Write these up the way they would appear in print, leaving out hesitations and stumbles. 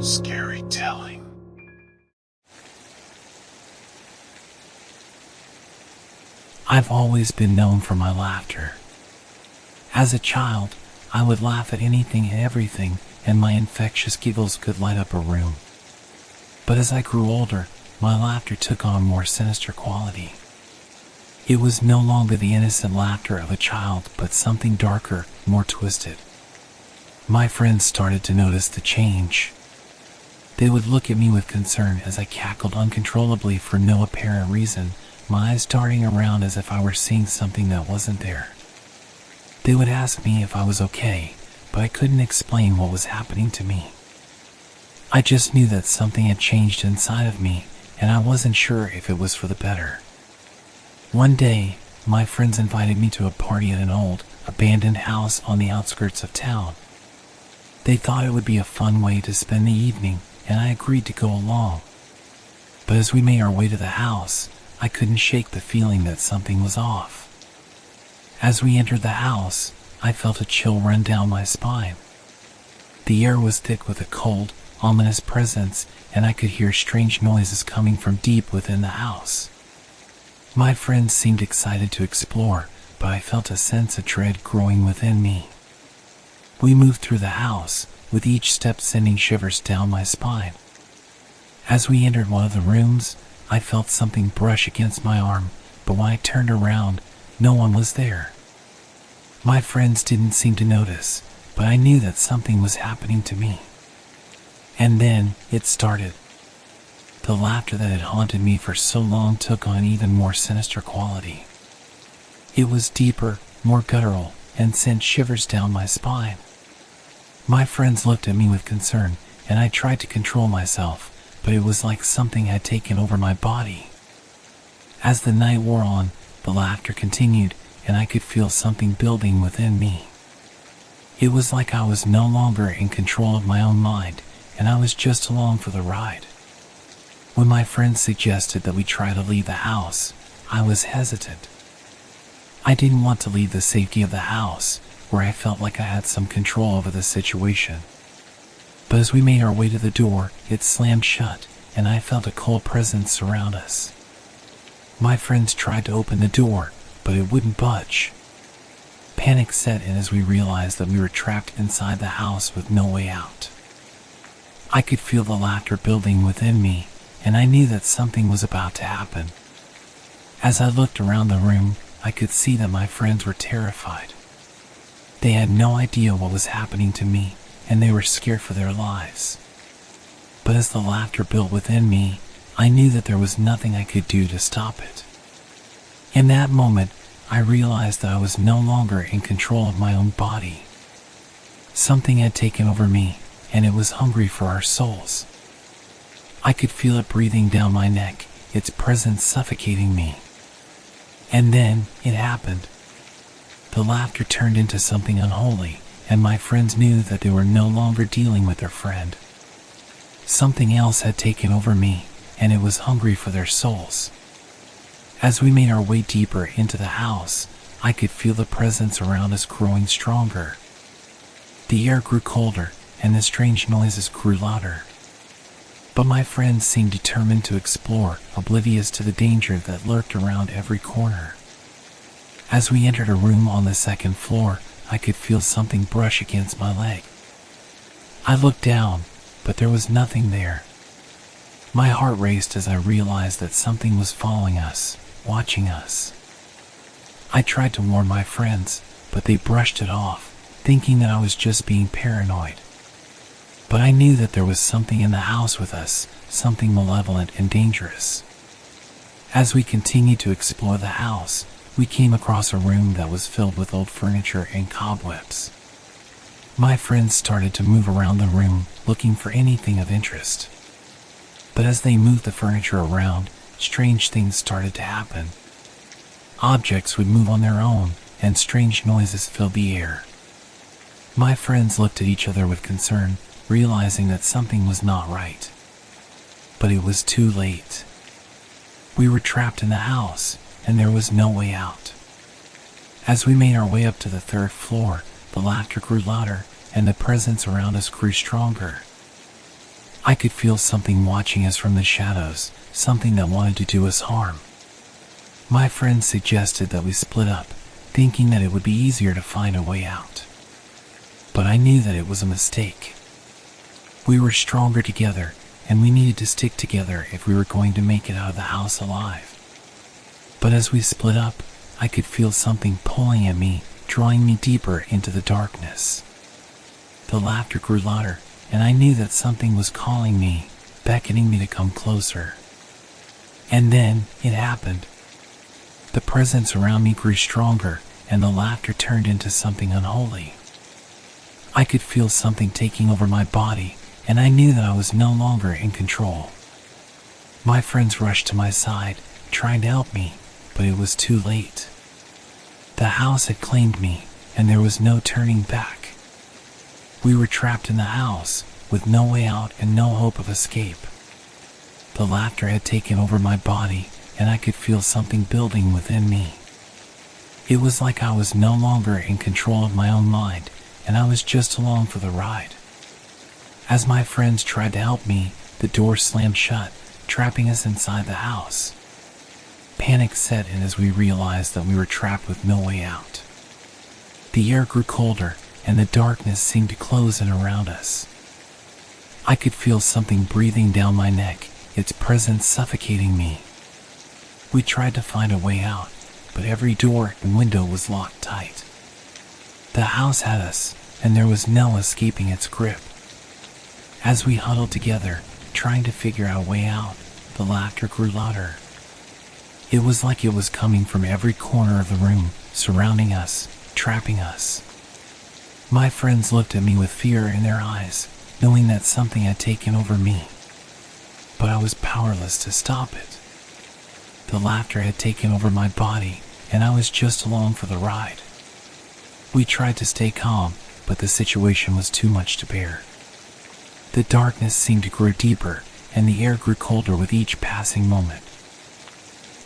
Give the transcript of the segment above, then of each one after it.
Scary telling. I've always been known for my laughter. As a child, I would laugh at anything and everything, and my infectious giggles could light up a room. But as I grew older, my laughter took on more sinister quality. It was no longer the innocent laughter of a child, but something darker, more twisted. My friends started to notice the change. They would look at me with concern as I cackled uncontrollably for no apparent reason, my eyes darting around as if I were seeing something that wasn't there. They would ask me if I was okay, but I couldn't explain what was happening to me. I just knew that something had changed inside of me, and I wasn't sure if it was for the better. One day, my friends invited me to a party at an old, abandoned house on the outskirts of town. They thought it would be a fun way to spend the evening, and I agreed to go along. But as we made our way to the house, I couldn't shake the feeling that something was off. As we entered the house, I felt a chill run down my spine. The air was thick with a cold, ominous presence, and I could hear strange noises coming from deep within the house. My friends seemed excited to explore, but I felt a sense of dread growing within me. We moved through the house, with each step sending shivers down my spine. As we entered one of the rooms, I felt something brush against my arm, but when I turned around, no one was there. My friends didn't seem to notice, but I knew that something was happening to me. And then, it started. The laughter that had haunted me for so long took on even more sinister quality. It was deeper, more guttural, and sent shivers down my spine. My friends looked at me with concern, and I tried to control myself, but it was like something had taken over my body. As the night wore on, the laughter continued, and I could feel something building within me. It was like I was no longer in control of my own mind, and I was just along for the ride. When my friends suggested that we try to leave the house, I was hesitant. I didn't want to leave the safety of the house, where I felt like I had some control over the situation. But as we made our way to the door, it slammed shut, and I felt a cold presence surround us. My friends tried to open the door, but it wouldn't budge. Panic set in as we realized that we were trapped inside the house with no way out. I could feel the laughter building within me, and I knew that something was about to happen. As I looked around the room, I could see that my friends were terrified. They had no idea what was happening to me, and they were scared for their lives. But as the laughter built within me, I knew that there was nothing I could do to stop it. In that moment, I realized that I was no longer in control of my own body. Something had taken over me, and it was hungry for our souls. I could feel it breathing down my neck, its presence suffocating me. And then, it happened. The laughter turned into something unholy, and my friends knew that they were no longer dealing with their friend. Something else had taken over me, and it was hungry for their souls. As we made our way deeper into the house, I could feel the presence around us growing stronger. The air grew colder, and the strange noises grew louder. But my friends seemed determined to explore, oblivious to the danger that lurked around every corner. As we entered a room on the second floor, I could feel something brush against my leg. I looked down, but there was nothing there. My heart raced as I realized that something was following us, watching us. I tried to warn my friends, but they brushed it off, thinking that I was just being paranoid. But I knew that there was something in the house with us, something malevolent and dangerous. As we continued to explore the house, we came across a room that was filled with old furniture and cobwebs. My friends started to move around the room, looking for anything of interest. But as they moved the furniture around, strange things started to happen. Objects would move on their own, and strange noises filled the air. My friends looked at each other with concern, realizing that something was not right. But it was too late. We were trapped in the house, and there was no way out. As we made our way up to the third floor, the laughter grew louder, and the presence around us grew stronger. I could feel something watching us from the shadows, something that wanted to do us harm. My friends suggested that we split up, thinking that it would be easier to find a way out. But I knew that it was a mistake. We were stronger together, and we needed to stick together if we were going to make it out of the house alive. But as we split up, I could feel something pulling at me, drawing me deeper into the darkness. The laughter grew louder, and I knew that something was calling me, beckoning me to come closer. And then it happened. The presence around me grew stronger, and the laughter turned into something unholy. I could feel something taking over my body, and I knew that I was no longer in control. My friends rushed to my side, trying to help me, but it was too late. The house had claimed me, and there was no turning back. We were trapped in the house, with no way out and no hope of escape. The laughter had taken over my body, and I could feel something building within me. It was like I was no longer in control of my own mind, and I was just along for the ride. As my friends tried to help me, the door slammed shut, trapping us inside the house. Panic set in as we realized that we were trapped with no way out. The air grew colder, and the darkness seemed to close in around us. I could feel something breathing down my neck, its presence suffocating me. We tried to find a way out, but every door and window was locked tight. The house had us, and there was no escaping its grip. As we huddled together, trying to figure out a way out, the laughter grew louder. It was like it was coming from every corner of the room, surrounding us, trapping us. My friends looked at me with fear in their eyes, knowing that something had taken over me. But I was powerless to stop it. The laughter had taken over my body, and I was just along for the ride. We tried to stay calm, but the situation was too much to bear. The darkness seemed to grow deeper, and the air grew colder with each passing moment.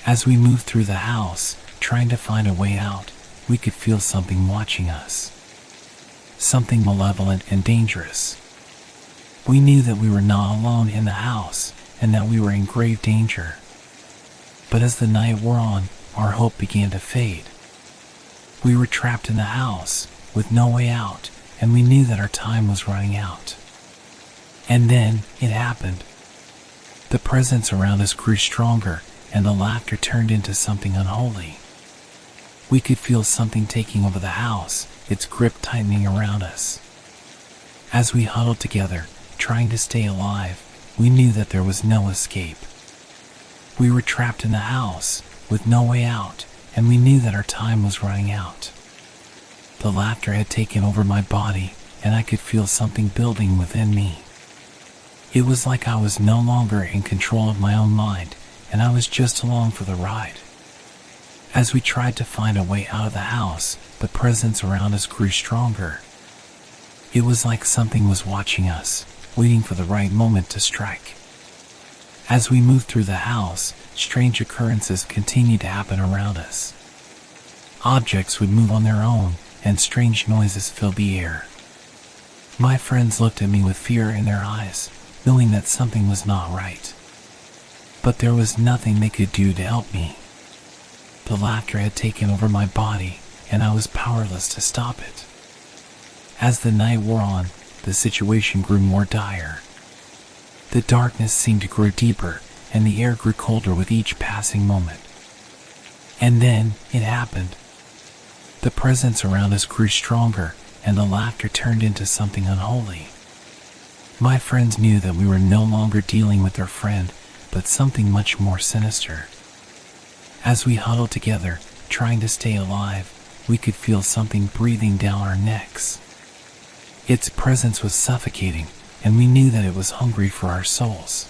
As we moved through the house, trying to find a way out, we could feel something watching us. Something malevolent and dangerous. We knew that we were not alone in the house, and that we were in grave danger. But as the night wore on, our hope began to fade. We were trapped in the house, with no way out, and we knew that our time was running out. And then it happened. The presence around us grew stronger, and the laughter turned into something unholy. We could feel something taking over the house, its grip tightening around us. As we huddled together, trying to stay alive, we knew that there was no escape. We were trapped in the house, with no way out, and we knew that our time was running out. The laughter had taken over my body, and I could feel something building within me. It was like I was no longer in control of my own mind, and I was just along for the ride. As we tried to find a way out of the house, the presence around us grew stronger. It was like something was watching us, waiting for the right moment to strike. As we moved through the house, strange occurrences continued to happen around us. Objects would move on their own, and strange noises filled the air. My friends looked at me with fear in their eyes, knowing that something was not right. But there was nothing they could do to help me. The laughter had taken over my body, and I was powerless to stop it. As the night wore on, the situation grew more dire. The darkness seemed to grow deeper, and the air grew colder with each passing moment. And then it happened. The presence around us grew stronger, and the laughter turned into something unholy. My friends knew that we were no longer dealing with their friend, but something much more sinister. As we huddled together, trying to stay alive, we could feel something breathing down our necks. Its presence was suffocating, and we knew that it was hungry for our souls.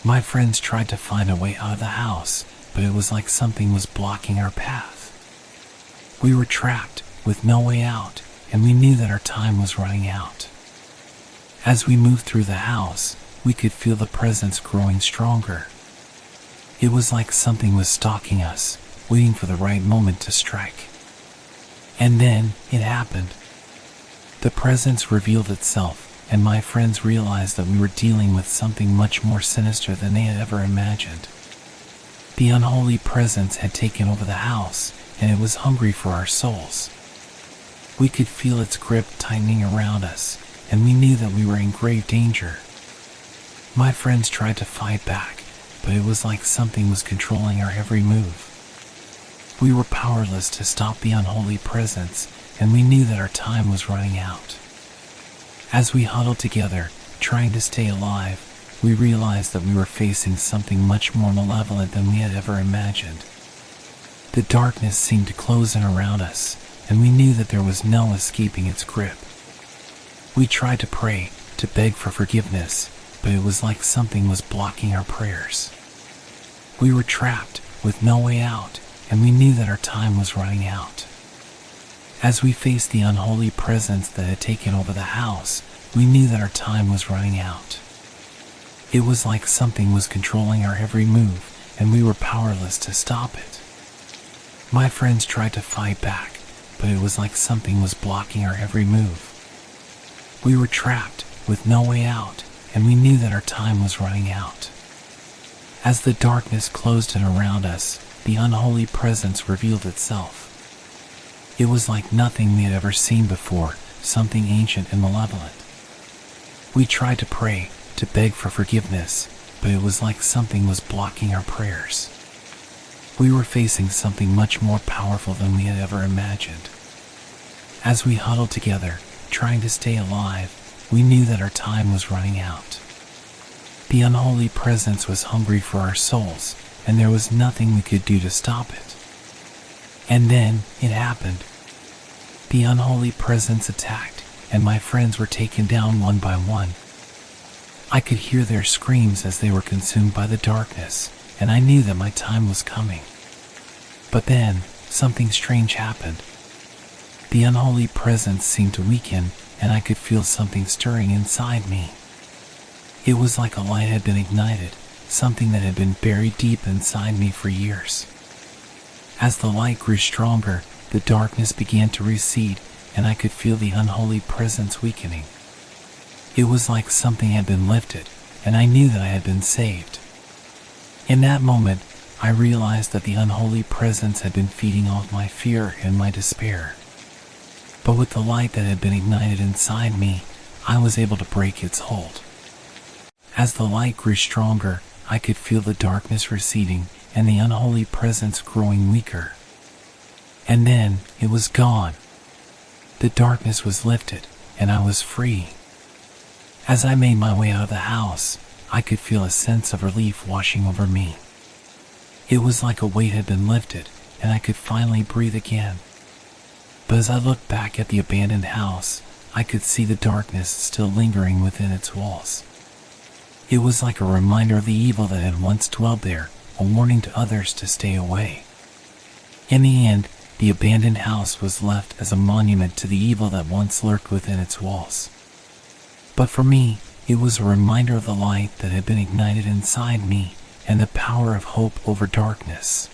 My friends tried to find a way out of the house, but it was like something was blocking our path. We were trapped, with no way out, and we knew that our time was running out. As we moved through the house, we could feel the presence growing stronger. It was like something was stalking us, waiting for the right moment to strike. And then it happened. The presence revealed itself, and my friends realized that we were dealing with something much more sinister than they had ever imagined. The unholy presence had taken over the house, and it was hungry for our souls. We could feel its grip tightening around us, and we knew that we were in grave danger. My friends tried to fight back, but it was like something was controlling our every move. We were powerless to stop the unholy presence, and we knew that our time was running out. As we huddled together, trying to stay alive, we realized that we were facing something much more malevolent than we had ever imagined. The darkness seemed to close in around us, and we knew that there was no escaping its grip. We tried to pray, to beg for forgiveness, but it was like something was blocking our prayers. We were trapped, with no way out, and we knew that our time was running out. As we faced the unholy presence that had taken over the house, we knew that our time was running out. It was like something was controlling our every move, and we were powerless to stop it. My friends tried to fight back, but it was like something was blocking our every move. We were trapped, with no way out, and we knew that our time was running out. As the darkness closed in around us, the unholy presence revealed itself. It was like nothing we had ever seen before, something ancient and malevolent. We tried to pray, to beg for forgiveness, but it was like something was blocking our prayers. We were facing something much more powerful than we had ever imagined. As we huddled together, trying to stay alive, we knew that our time was running out. The unholy presence was hungry for our souls, and there was nothing we could do to stop it. And then, it happened. The unholy presence attacked, and my friends were taken down one by one. I could hear their screams as they were consumed by the darkness, and I knew that my time was coming. But then, something strange happened. The unholy presence seemed to weaken, and I could feel something stirring inside me. It was like a light had been ignited, something that had been buried deep inside me for years. As the light grew stronger, the darkness began to recede, and I could feel the unholy presence weakening. It was like something had been lifted, and I knew that I had been saved. In that moment, I realized that the unholy presence had been feeding off my fear and my despair. But with the light that had been ignited inside me, I was able to break its hold. As the light grew stronger, I could feel the darkness receding and the unholy presence growing weaker. And then, it was gone. The darkness was lifted, and I was free. As I made my way out of the house, I could feel a sense of relief washing over me. It was like a weight had been lifted, and I could finally breathe again. But as I looked back at the abandoned house, I could see the darkness still lingering within its walls. It was like a reminder of the evil that had once dwelled there, a warning to others to stay away. In the end, the abandoned house was left as a monument to the evil that once lurked within its walls. But for me, it was a reminder of the light that had been ignited inside me and the power of hope over darkness.